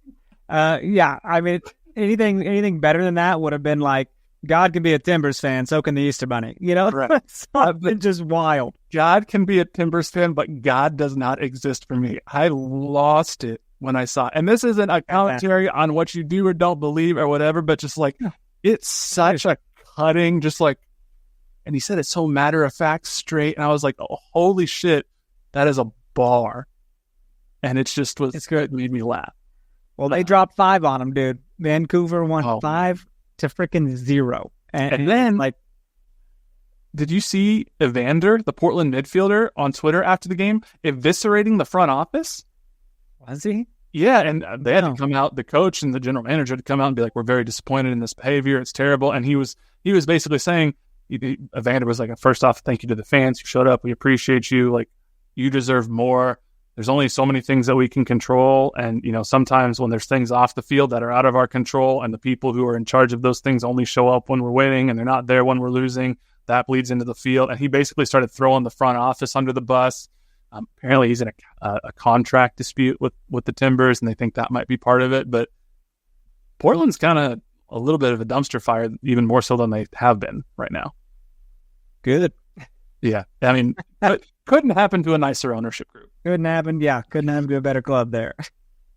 Yeah, I mean, anything better than that would have been like, God can be a Timbers fan, so can the Easter Bunny. You know, right. Something just wild. God can be a Timbers fan, but God does not exist for me. I lost it when I saw it. And this isn't a commentary on what you do or don't believe or whatever, but just like, it's such a cutting, just like, and he said it so matter of fact, straight. And I was like, oh, holy shit, that is a bar. And it's good. It made me laugh. Well, they dropped 5 on him, dude. Vancouver won 5 to freaking 0. And then, like, did you see Evander, the Portland midfielder, on Twitter after the game, eviscerating the front office? Was he? Yeah, and they had to come out, the coach and the general manager had to come out and be like, we're very disappointed in this behavior. It's terrible. And he was basically saying, Evander was like, first off, thank you to the fans who showed up. We appreciate you. Like, you deserve more. There's only so many things that we can control. And, you know, sometimes when there's things off the field that are out of our control and the people who are in charge of those things only show up when we're winning and they're not there when we're losing, that bleeds into the field. And he basically started throwing the front office under the bus. Apparently he's in a contract dispute with the Timbers, and they think that might be part of it. But Portland's kind of a little bit of a dumpster fire, even more so than they have been right now. Good. Yeah. I mean, couldn't happen to a nicer ownership group. Couldn't happen to a better club there.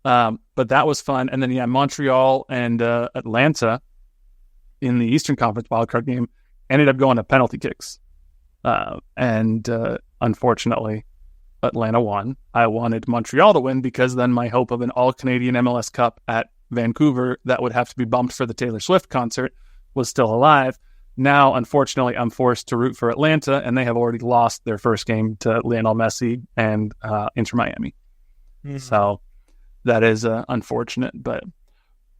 But that was fun. And then, Montreal and Atlanta in the Eastern Conference wildcard game ended up going to penalty kicks. And unfortunately, Atlanta won. I wanted Montreal to win because then my hope of an all-Canadian MLS Cup at Vancouver that would have to be bumped for the Taylor Swift concert was still alive. Now, unfortunately, I'm forced to root for Atlanta, and they have already lost their first game to Lionel Messi and Inter Miami. Mm-hmm. So that is unfortunate. But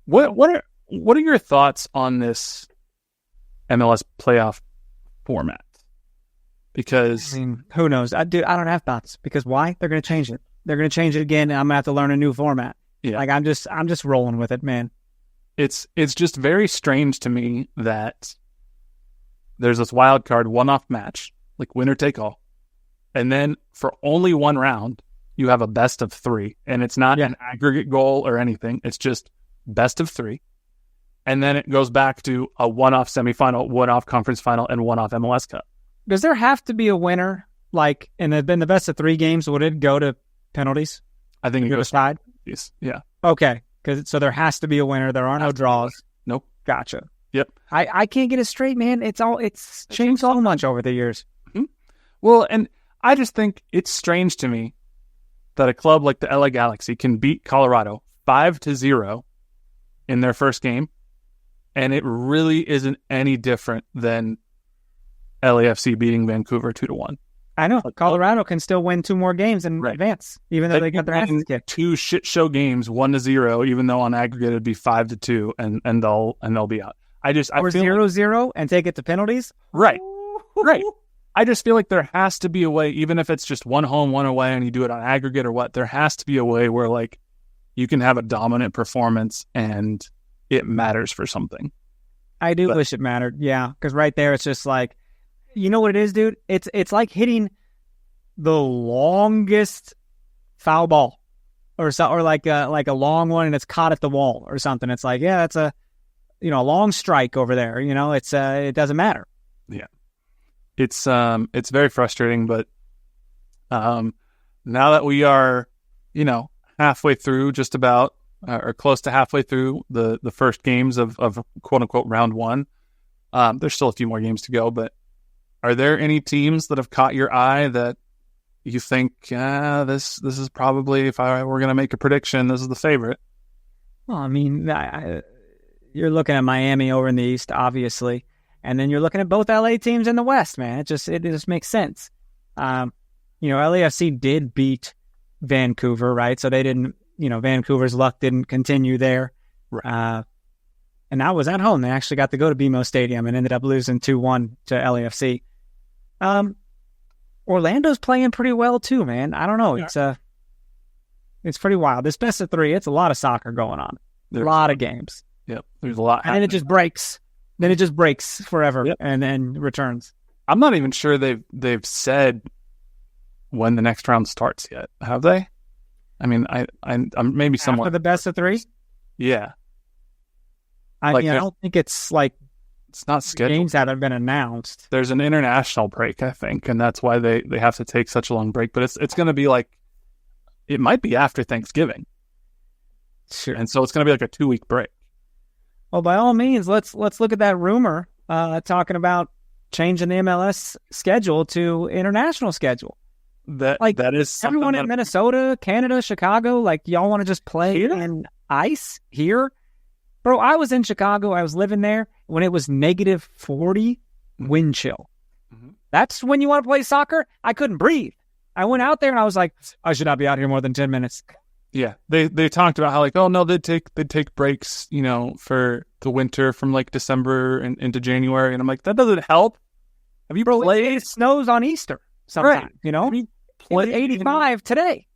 what are your thoughts on this MLS playoff format? Because I mean, who knows? I don't have thoughts. Because why? They're going to change it. They're going to change it again, and I'm going to have to learn a new format. Yeah, like I'm just rolling with it, man. It's just very strange to me that there's this wild card one-off match, like winner take all, and then for only one round, you have a best of 3, and it's not an aggregate goal or anything. It's just best of 3, and then it goes back to a one-off semifinal, one-off conference final, and one-off MLS Cup. Does there have to be a winner? Like in the best of 3 games, would it go to penalties? I think it goes side. Yeah. Okay, so there has to be a winner. There are no draws. Nope. Gotcha. Yep. I can't get it straight, man. It's changed so much over the years. Mm-hmm. Well, and I just think it's strange to me that a club like the LA Galaxy can beat Colorado 5-0 in their first game, and it really isn't any different than LAFC beating Vancouver 2-1. I know. Colorado can still win 2 more games and advance, even though they got their asses kicked. 2 shit show games, 1-0, even though on aggregate it'd be 5-2, and they'll be out. I feel 0-0 and take it to penalties. Right. I just feel like there has to be a way, even if it's just 1 home, 1 away, and you do it on aggregate or what. There has to be a way where like you can have a dominant performance and it matters for something. I do wish it mattered, yeah, because right there it's just like, you know what it is, dude? It's like hitting the longest foul ball, or like a long one, and it's caught at the wall or something. It's like, yeah, that's a long strike over there. It's it doesn't matter. Yeah, it's very frustrating. But now that we are halfway through, just about or close to halfway through the first games of quote unquote round 1, there's still a few more games to go, but. Are there any teams that have caught your eye that you think, this is probably, if I were going to make a prediction, this is the favorite? Well, I mean, you're looking at Miami over in the East, obviously, and then you're looking at both LA teams in the West, man. It just makes sense. LAFC did beat Vancouver, right? So they didn't, Vancouver's luck didn't continue there. Right. And that was at home. They actually got to go to BMO Stadium and ended up losing 2-1 to LAFC. Orlando's playing pretty well too, man. I don't know. Yeah. It's pretty wild. This best of 3, it's a lot of soccer going on. A lot of games. Yep. There's a lot. And then it just breaks. Then it just breaks forever and then returns. I'm not even sure they've said when the next round starts yet, have they? I mean, I'm maybe somewhat After the best of three? Yeah. I don't think it's like it's not scheduled. Games that have been announced. There's an international break, I think, and that's why they have to take such a long break. But it's going to be like, it might be after Thanksgiving. Sure. And so it's going to be like a 2-week break. Well, by all means, let's look at that rumor talking about changing the MLS schedule to international schedule. That is everyone in Minnesota, Canada, Chicago, like y'all want to just play in ice here? Bro, I was in Chicago. I was living there when it was negative 40 wind chill. Mm-hmm. That's when you want to play soccer? I couldn't breathe. I went out there and I was like, I should not be out here more than 10 minutes. Yeah, they talked about how like, oh no, they'd take breaks, for the winter from like December and into January, and I'm like, that doesn't help. Have you played? It snows on Easter sometimes, right. It was 85 today.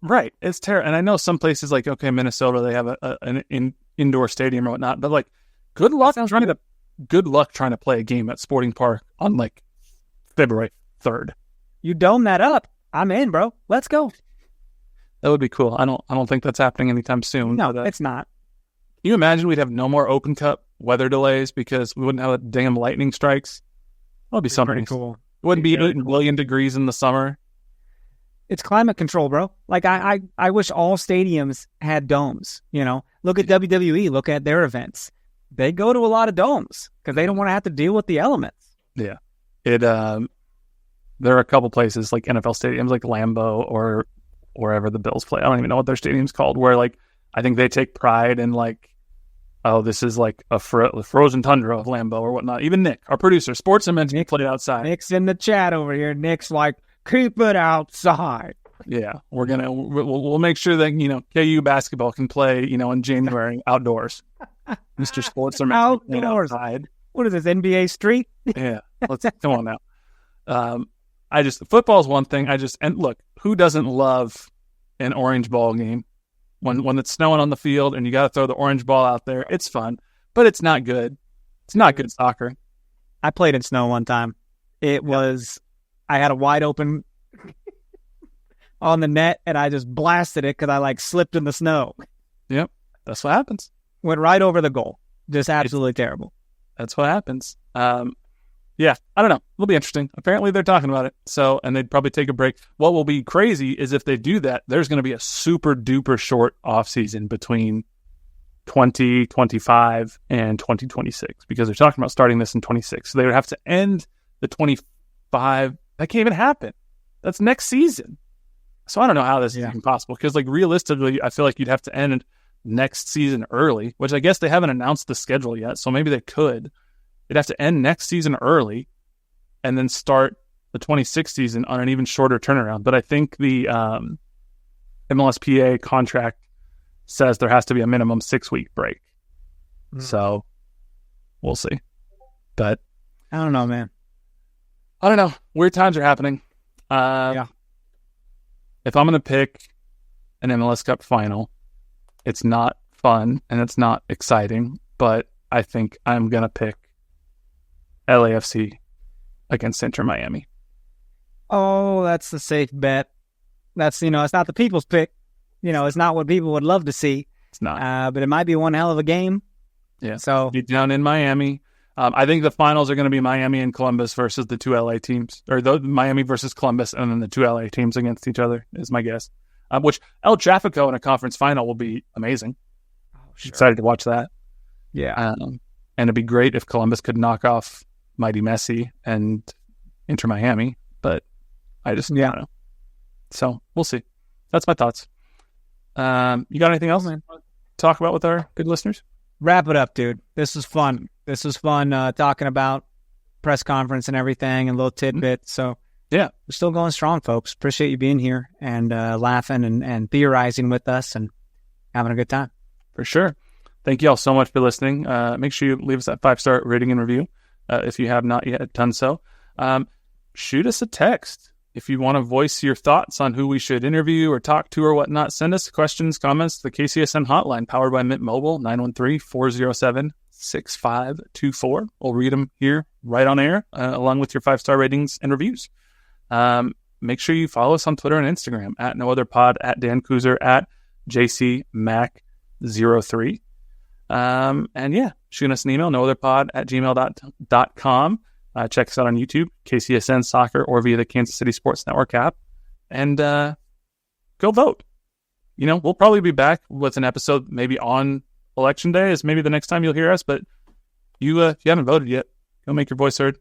Right, it's terrible. And I know some places like Minnesota, they have an indoor stadium or whatnot, but like, good luck trying to play a game at Sporting Park on like February 3rd. You dome that up, I'm in, bro. Let's go. That would be cool. I don't think that's happening anytime soon. No, it's not. Can you imagine we'd have no more Open Cup weather delays because we wouldn't have damn lightning strikes? That would be something cool. It wouldn't be 8 million degrees in the summer. It's climate control, bro. Like I wish all stadiums had domes. Look at WWE. Look at their events. They go to a lot of domes because they don't want to have to deal with the elements. Yeah, there are a couple places like NFL stadiums, like Lambeau or wherever the Bills play. I don't even know what their stadium's called. Where like I think they take pride in like, oh, this is like a frozen tundra of Lambeau or whatnot. Even Nick, our producer, sports are meant to be played outside. Nick's in the chat over here. Nick's like, keep it outside. Yeah, we'll make sure that KU basketball can play in January outdoors. Mr. Sports are meant to be outside. What is this, NBA Street? Yeah, let's come on now. Football's one thing. And look, who doesn't love an orange ball game when it's snowing on the field and you got to throw the orange ball out there? It's fun, but it's not good. It's not good soccer. I played in snow one time. I had a wide open on the net and I just blasted it because I slipped in the snow. Yep, that's what happens. Went right over the goal. Just absolutely terrible. That's what happens. Yeah, I don't know. It'll be interesting. Apparently they're talking about it. So, and they'd probably take a break. What will be crazy is if they do that, there's going to be a super duper short off season between 2025 and 2026 because they're talking about starting this in 26. So they would have to end the 25. That can't even happen. That's next season. So I don't know how this is even possible because realistically, I feel like you'd have to end next season early, which I guess they haven't announced the schedule yet. So maybe they could. They'd have to end next season early and then start the 26th season on an even shorter turnaround. But I think the MLSPA contract says there has to be a minimum 6-week break. So we'll see. But I don't know, man. I don't know. Weird times are happening. If I'm going to pick an MLS Cup final, it's not fun and it's not exciting, but I think I'm going to pick LAFC against Inter Miami. Oh, that's the safe bet. That's, it's not the people's pick. It's not what people would love to see. It's not. But it might be one hell of a game. Yeah. So be down in Miami. I think the finals are going to be Miami and Columbus versus the two LA teams, or Miami versus Columbus, and then the two LA teams against each other is my guess. Which El Trafico in a conference final will be amazing. Oh, sure. Excited to watch that. Yeah. And it'd be great if Columbus could knock off Mighty Messi and Inter Miami, but I don't know. So we'll see. That's my thoughts. You got anything else to talk about with our good listeners? Wrap it up, dude. This was fun. This was fun talking about press conference and everything and little tidbits. So yeah, we're still going strong, folks. Appreciate you being here and laughing and theorizing with us and having a good time. For sure. Thank you all so much for listening. Make sure you leave us that 5-star rating and review if you have not yet done so. Shoot us a text. If you want to voice your thoughts on who we should interview or talk to or whatnot, send us questions, comments to the KCSN hotline powered by Mint Mobile, 913-407-6524. We'll read them here right on air along with your 5-star ratings and reviews. make sure you follow us on Twitter and Instagram at NoOtherPod, at Dan Kooser, at JCMac03. And yeah, shoot us an email, nootherpod@gmail.com. Check us out on YouTube, KCSN Soccer, or via the Kansas City Sports Network app. And go vote. We'll probably be back with an episode maybe on Election Day is maybe the next time you'll hear us. But if you haven't voted yet, go make your voice heard.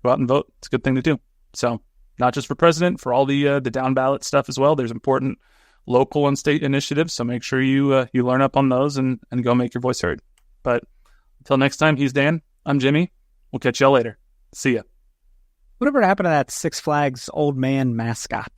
Go out and vote. It's a good thing to do. So not just for president, for all the down ballot stuff as well. There's important local and state initiatives. So make sure you learn up on those and go make your voice heard. But until next time, he's Dan. I'm Jimmy. We'll catch y'all later. See ya. Whatever happened to that Six Flags old man mascot?